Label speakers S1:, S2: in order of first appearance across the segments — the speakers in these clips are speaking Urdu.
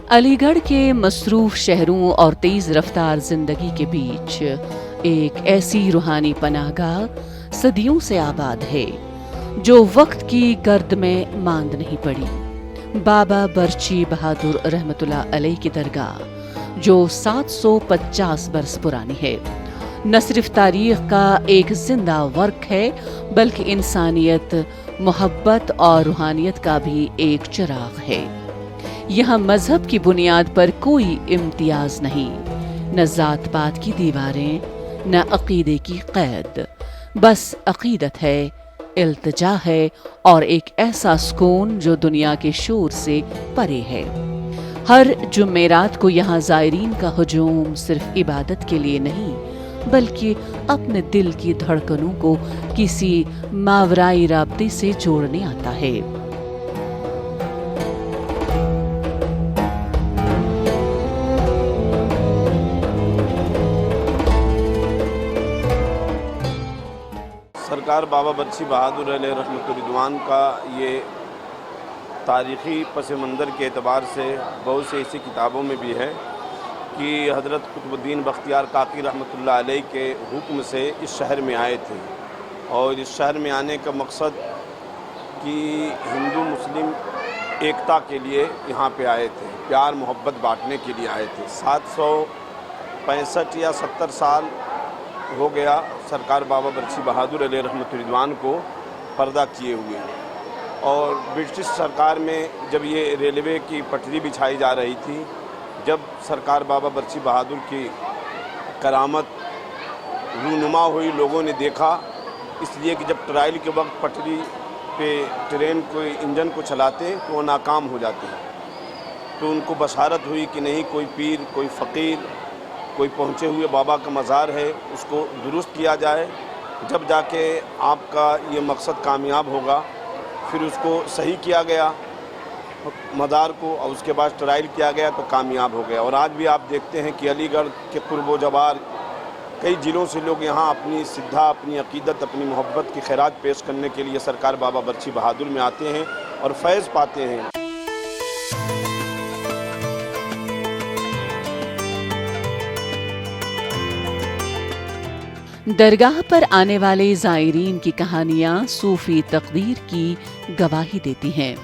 S1: علی گڑھ کے مصروف شہروں اور تیز رفتار زندگی کے بیچ ایک ایسی روحانی پناہ گاہ صدیوں سے آباد ہے جو وقت کی گرد میں ماند نہیں پڑی۔ بابا برچی بہادر رحمۃ اللہ علیہ کی درگاہ جو 750 برس پرانی ہے، نہ صرف تاریخ کا ایک زندہ ورق ہے بلکہ انسانیت، محبت اور روحانیت کا بھی ایک چراغ ہے۔ یہاں مذہب کی بنیاد پر کوئی امتیاز نہیں، نہ ذات پات کی دیواریں، نہ عقیدے کی قید، بس عقیدت ہے، التجا ہے اور ایک ایسا سکون جو دنیا کے شور سے پرے ہے۔ ہر جمعرات کو یہاں زائرین کا ہجوم صرف عبادت کے لیے نہیں بلکہ اپنے دل کی دھڑکنوں کو کسی ماورائی رابطے سے جوڑنے آتا ہے۔
S2: سرکار بابا برچی بہادر علیہ رحمۃ الرضوان کا یہ تاریخی پس منظر کے اعتبار سے بہت سے ایسی کتابوں میں بھی ہے کہ حضرت قطب الدین بختیار کاکی رحمۃ اللہ علیہ کے حکم سے اس شہر میں آئے تھے، اور اس شہر میں آنے کا مقصد کہ ہندو مسلم ایکتا کے لیے یہاں پہ آئے تھے، پیار محبت بانٹنے کے لیے آئے تھے۔ 765 یا 70 سال ہو گیا سرکار بابا برچی بہادر علیہ رحمۃ الرضوان کو پردہ کیے ہوئے، اور برٹش سرکار میں جب یہ ریلوے کی پٹری بچھائی جا رہی تھی، جب سرکار بابا برچی بہادر کی کرامت رونما ہوئی، لوگوں نے دیکھا، اس لیے کہ جب ٹرائل کے وقت پٹری پہ ٹرین کو انجن کو چلاتے تو وہ ناکام ہو جاتے ہیں، تو ان کو بشارت ہوئی کہ نہیں، کوئی پیر، کوئی فقیر، کوئی پہنچے ہوئے بابا کا مزار ہے، اس کو درست کیا جائے، جب جا کے آپ کا یہ مقصد کامیاب ہوگا۔ پھر اس کو صحیح کیا گیا مزار کو، اور اس کے بعد ٹرائل کیا گیا تو کامیاب ہو گیا۔ اور آج بھی آپ دیکھتے ہیں کہ علی گڑھ کے قرب و جوار کئی ضلعوں سے لوگ یہاں اپنی سدھا، اپنی عقیدت، اپنی محبت کی خیرات پیش کرنے کے لیے سرکار بابا برچی بہادر میں آتے ہیں اور فیض پاتے ہیں۔
S1: درگاہ پر آنے والے زائرین کی کہانیاں صوفی تقدیر کی گواہی دیتی ہیں۔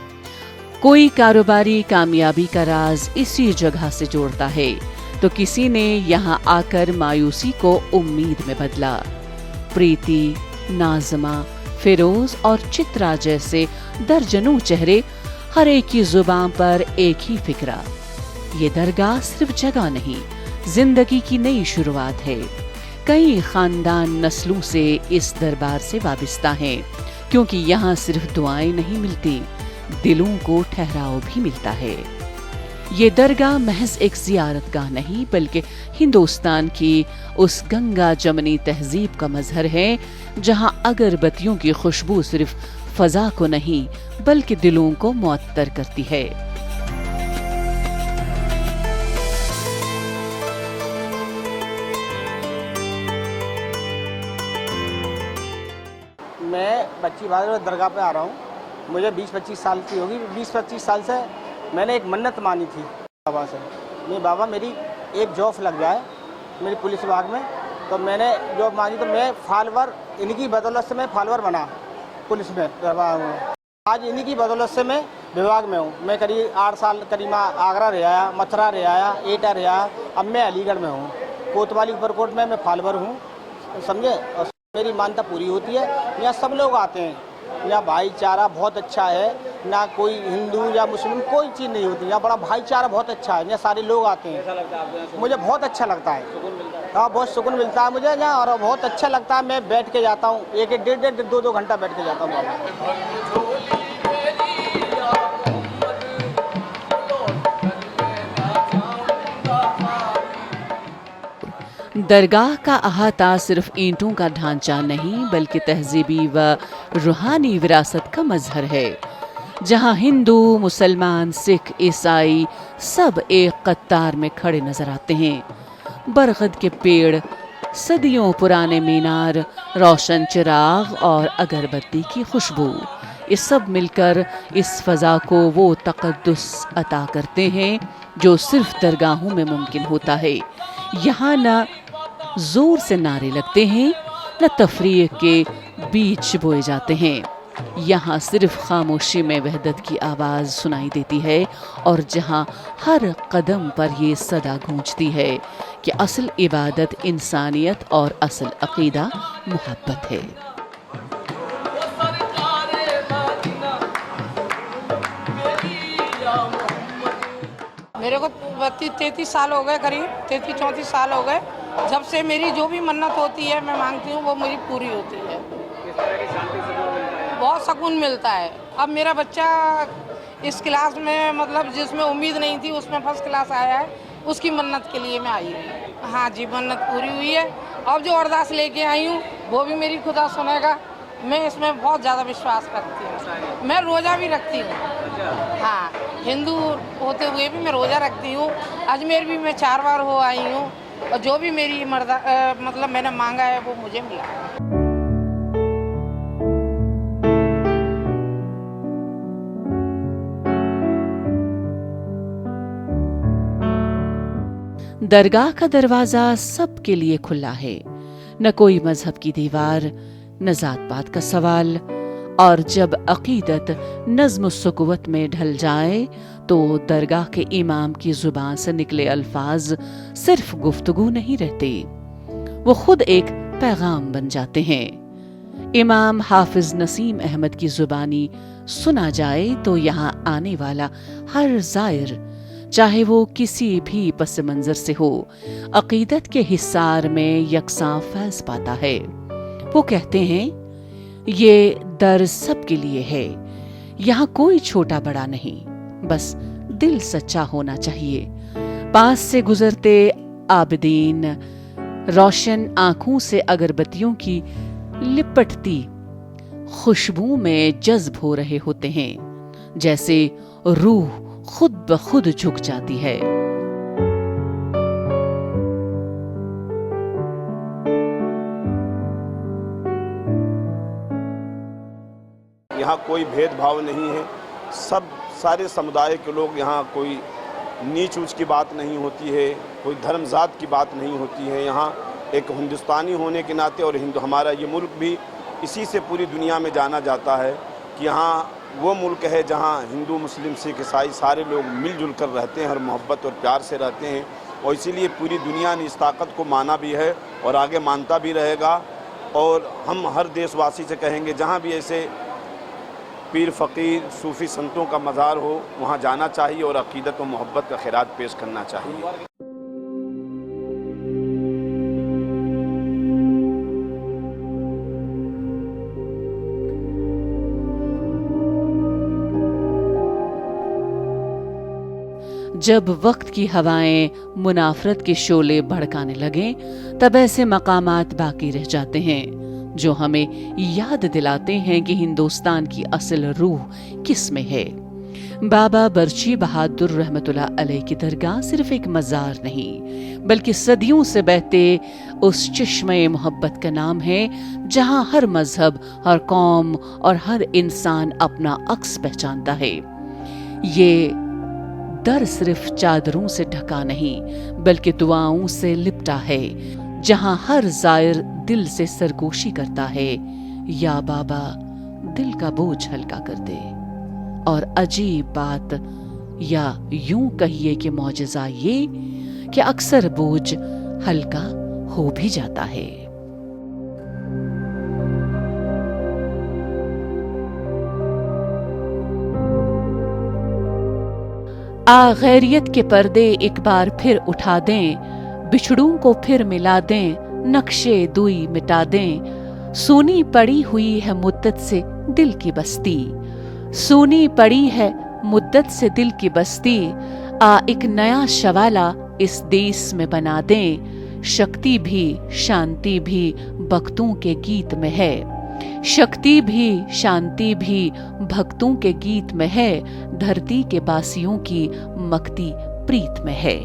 S1: کوئی کاروباری کامیابی کا راز اسی جگہ سے جوڑتا ہے تو کسی نے یہاں آ کر مایوسی کو امید میں بدلا۔ پریتی، نازمہ، فیروز اور چترا جیسے درجنوں چہرے، ہر ایک کی زبان پر ایک ہی فکرہ: یہ درگاہ صرف جگہ نہیں، زندگی کی نئی شروعات ہے۔ کئی خاندان نسلوں سے اس دربار سے وابستہ ہیں، کیونکہ یہاں صرف دعائیں نہیں ملتی، دلوں کو ٹھہراؤ بھی ملتا ہے۔ یہ درگاہ محض ایک زیارت گاہ نہیں بلکہ ہندوستان کی اس گنگا جمنی تہذیب کا مظہر ہے جہاں اگربتیوں کی خوشبو صرف فضا کو نہیں بلکہ دلوں کو معطر کرتی ہے۔
S3: میں بچی بہادر درگاہ پہ آ رہا ہوں، مجھے 20-25 سال کی ہوگی۔ 20-25 سال سے میں نے ایک منت مانی تھی بابا سے، نہیں بابا میری ایک جاب لگ جائے میری پولیس وباگ میں، تو میں نے جاب مانگی، تو میں فالور ان کی بدولت سے میں فالور بنا پولیس میں۔ آج انہی کی بدولت سے میں وباگ میں ہوں۔ میں قریب 8 سال قریب آگرہ رہ آیا، متھرا رہ آیا، ایٹا رہ آیا، اب میں علی گڑھ میں ہوں، کوتوالی اوپر کوٹ میں فالور ہوں، سمجھے۔ اور میری مانتا پوری ہوتی ہے، یہاں سب لوگ آتے ہیں، یہاں بھائی چارہ بہت اچھا ہے، نہ کوئی ہندو یا مسلم کوئی چیز نہیں ہوتی، یہاں بڑا بھائی چارہ بہت اچھا ہے، یہاں سارے لوگ آتے ہیں۔ مجھے بہت اچھا لگتا ہے، ہاں بہت سکون ملتا ہے مجھے یہاں، اور بہت اچھا لگتا ہے۔ میں بیٹھ کے جاتا ہوں، 1-1 ڈیڑھ 2 گھنٹہ بیٹھ کے جاتا ہوں۔
S1: درگاہ کا احاطہ صرف اینٹوں کا ڈھانچہ نہیں بلکہ تہذیبی و روحانی وراثت کا مظہر ہے، جہاں ہندو، مسلمان، سکھ، عیسائی سب ایک قطار میں کھڑے نظر آتے ہیں۔ برگد کے پیڑ، صدیوں پرانے مینار، روشن چراغ اور اگربتی کی خوشبو، یہ سب مل کر اس فضا کو وہ تقدس عطا کرتے ہیں جو صرف درگاہوں میں ممکن ہوتا ہے۔ یہاں نہ زور سے نعرے لگتے ہیں، نہ تفریق کے بیچ بوئے جاتے ہیں، یہاں صرف خاموشی میں وحدت کی آواز سنائی دیتی ہے، اور جہاں ہر قدم پر یہ صدا گونجتی ہے کہ اصل عبادت انسانیت اور اصل عقیدہ محبت ہے۔
S4: میرے کو 33 سال ہو گئے، قریب 33-34 سال ہو گئے، جب سے میری جو بھی منت ہوتی ہے میں مانگتی ہوں وہ میری پوری ہوتی ہے۔ بہت سکون ملتا ہے۔ اب میرا بچہ اس کلاس میں مطلب جس میں امید نہیں تھی اس میں فرسٹ کلاس آیا ہے، اس کی منت کے لیے میں آئی ہوں۔ ہاں جی، منت پوری ہوئی ہے، اب جو ارداس لے کے آئی ہوں وہ بھی میری خدا سنے گا، میں اس میں بہت زیادہ وشواس کرتی ہوں۔ میں روزہ بھی رکھتی ہوں، ہاں ہندو ہوتے ہوئے بھی میں روزہ رکھتی ہوں۔ اجمیر بھی میں 4 بار ہو آئی ہوں، اور جو بھی میری مطلب میں نے مانگا ہے وہ مجھے ملا۔
S1: درگاہ کا دروازہ سب کے لیے کھلا ہے، نہ کوئی مذہب کی دیوار، نہ ذات پات کا سوال، اور جب عقیدت نظم و سکوت میں ڈھل جائے تو درگاہ کے امام کی زبان سے نکلے الفاظ صرف گفتگو نہیں رہتے، وہ خود ایک پیغام بن جاتے ہیں۔ امام حافظ نسیم احمد کی زبانی سنا جائے تو یہاں آنے والا ہر زائر، چاہے وہ کسی بھی پس منظر سے ہو، عقیدت کے حصار میں یکساں فیض پاتا ہے۔ وہ کہتے ہیں یہ در سب کے لیے ہے، یہاں کوئی چھوٹا بڑا نہیں، بس دل سچا ہونا چاہیے۔ پاس سے گزرتے عابدین روشن آنکھوں سے اگربتیوں کی لپٹتی خوشبو میں جذب ہو رہے ہوتے ہیں، جیسے روح خود بخود جھک جاتی ہے۔
S2: یہاں کوئی بھید بھاؤ نہیں ہے، سارے سمدائے کے لوگ یہاں، کوئی نیچ اونچ کی بات نہیں ہوتی ہے، کوئی دھرم ذات کی بات نہیں ہوتی ہے۔ یہاں ایک ہندوستانی ہونے کے ناطے، اور ہمارا یہ ملک بھی اسی سے پوری دنیا میں جانا جاتا ہے کہ یہاں وہ ملک ہے جہاں ہندو مسلم سکھ عیسائی سارے لوگ مل جل کر رہتے ہیں اور محبت اور پیار سے رہتے ہیں، اور اسی لیے پوری دنیا نے اس طاقت کو مانا بھی ہے اور آگے مانتا بھی رہے گا۔ اور ہم ہر دیش واسی سے کہیں گے جہاں بھی ایسے پیر فقیر صوفی سنتوں کا مزار ہو وہاں جانا چاہیے اور عقیدت و محبت کا خیرات پیش کرنا چاہیے۔
S1: جب وقت کی ہوائیں منافرت کے شعلے بھڑکانے لگیں تب ایسے مقامات باقی رہ جاتے ہیں جو ہمیں یاد دلاتے ہیں کہ ہندوستان کی اصل روح کس میں ہے۔ بابا برچی بہادر رحمت اللہ علیہ کی درگاہ صرف ایک مزار نہیں بلکہ صدیوں سے بہتے اس چشمہ محبت کا نام ہے جہاں ہر مذہب، ہر قوم اور ہر انسان اپنا عکس پہچانتا ہے۔ یہ در صرف چادروں سے ڈھکا نہیں بلکہ دعاؤں سے لپٹا ہے، جہاں ہر زائر دل سے سرگوشی کرتا ہے، یا بابا دل کا بوجھ ہلکا کر دے۔ اور عجیب بات، یا یوں کہیے کہ معجزہ یہ کہ اکثر بوجھ ہلکا ہو بھی جاتا ہے۔ غیریت کے پردے ایک بار پھر اٹھا دیں، بچھڑوں کو پھر ملا دیں، نقشے دوئی مٹا دیں۔ سونی پڑی ہوئی ہے مدت سے دل کی بستی، سونی پڑی ہے مدت سے دل کی بستی، ایک نیا شوالا اس دیس میں بنا دیں۔ شکتی بھی شانتی بھی بھکتوں کے گیت میں ہے، شکتی بھی شانتی بھی بھکتوں کے گیت میں ہے، دھرتی کے باسیوں کی مکتی پریت میں ہے۔